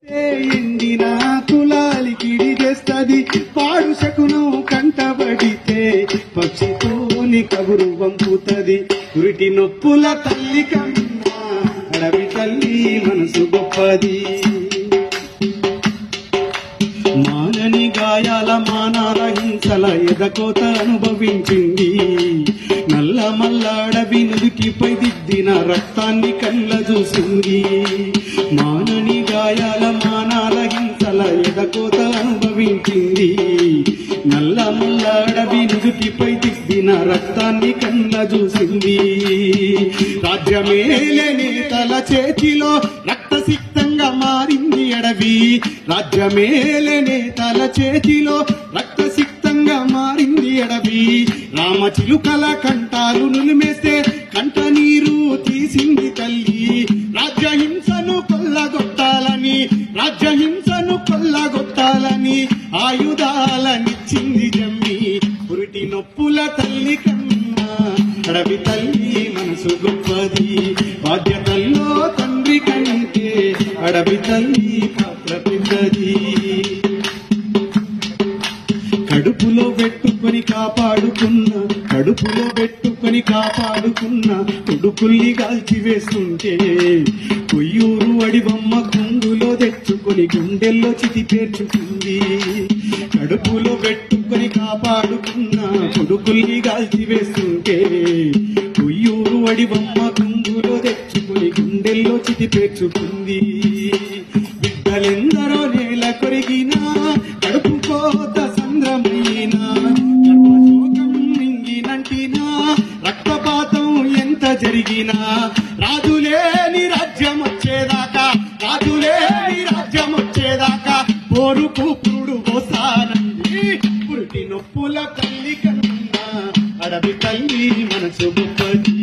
ఎండిన కులాలికిడి చేస్తది పాడు శకునం కంటబడితే పక్షితోని కబురు వంపుతది ఉరిటి నొప్పుల తల్లి కన్నా అడవి తల్లి మనసు గొప్పది మానని గాయాల మానాల హింసల ఎదకోత అనుభవించింది నల్ల మల్ల అడవి నుదుటిపై దిద్దిన రక్తాన్ని కళ్ళ చూసింది మానని గాయాల మానాల హింసల ఎదకోత అనుభవించింది నల్ల మల్ల అడవి నుదుటిపై దిద్దిన రక్తాన్ని కళ్ళ చూసింది రాజ్యమేలే నేతల చేతిలో రక్తసిక్తంగా మారింది అడవి రాజ్యమేలే నేతల చేతిలో రక్తసిక్తంగా మారింది అడవి రామచిలుకల కంటాలు నులిమేస్తే కంట నీరు తీసింది తల్లి రాజ్యహింసను కొల్లగొట్టాలని ఆయుధాలనిచ్చింది జమ్మి పురిటి నొప్పుల తల్లి కన్నా అడవి తల్లి మనసు గొప్పది బాధ్యతల్లో తండ్రి కంటే అడవి తల్లి పాత్ర పెద్దది కడుపులో పెట్టుకొని కాపాడుకున్న కొడుకుల్ని కాల్చివేస్తుంటే కొయ్యూరు అడిబొమ్మ కుంగులో తెచ్చుకొని గుండెల్లో చితి పేర్చుకుంది కడుపులో పెట్టుకొని కాపాడుకున్న కొడుకుల్ని కాల్చివేస్తుంటే కొయ్యూరు అడిబొమ్మ కుంగులో తెచ్చుకొని గుండెల్లో చితి పేర్చుకుంది బిడ్డలెందరో నేల కొరిగినా కడుపు కోత సంద్రమైనా గర్భశోకం మింగినంటినా రక్తపాతం ఎంత జరిగినా రాజులేని రాజ్యం వచ్చేదాకా పోరుకు పురుడు పోసానంది పురిటి నొప్పుల తల్లి కన్నా అడవి తల్లి మనసు గొప్పది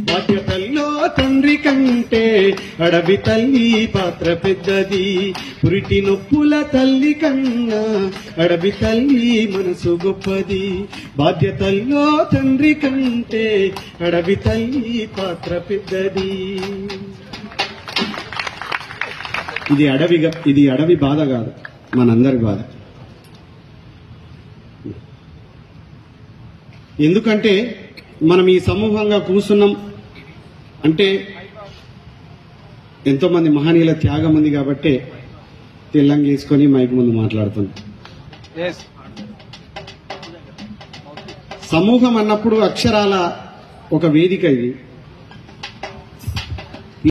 బాధ్యతల్లో తండ్రి కంటే అడవి తల్లి పాత్ర పెద్దది పురిటి నొప్పుల తల్లి కన్నా అడవి తల్లి మనసు గొప్పది బాధ్యతల్లో తండ్రి కంటే అడవి తల్లి పాత్ర పెద్దది ఇది అడవి బాధ కాదు మనందరి బాధ ఎందుకంటే మనం ఈ సమూహంగా కూర్చున్నాం అంటే ఎంతో మంది మహనీయుల త్యాగం ఉంది కాబట్టి తెల్లంగేసుకొని మైక్ ముందు మాట్లాడుతున్నాం సమూహం అన్నప్పుడు అక్షరాల ఒక వేదిక ఇది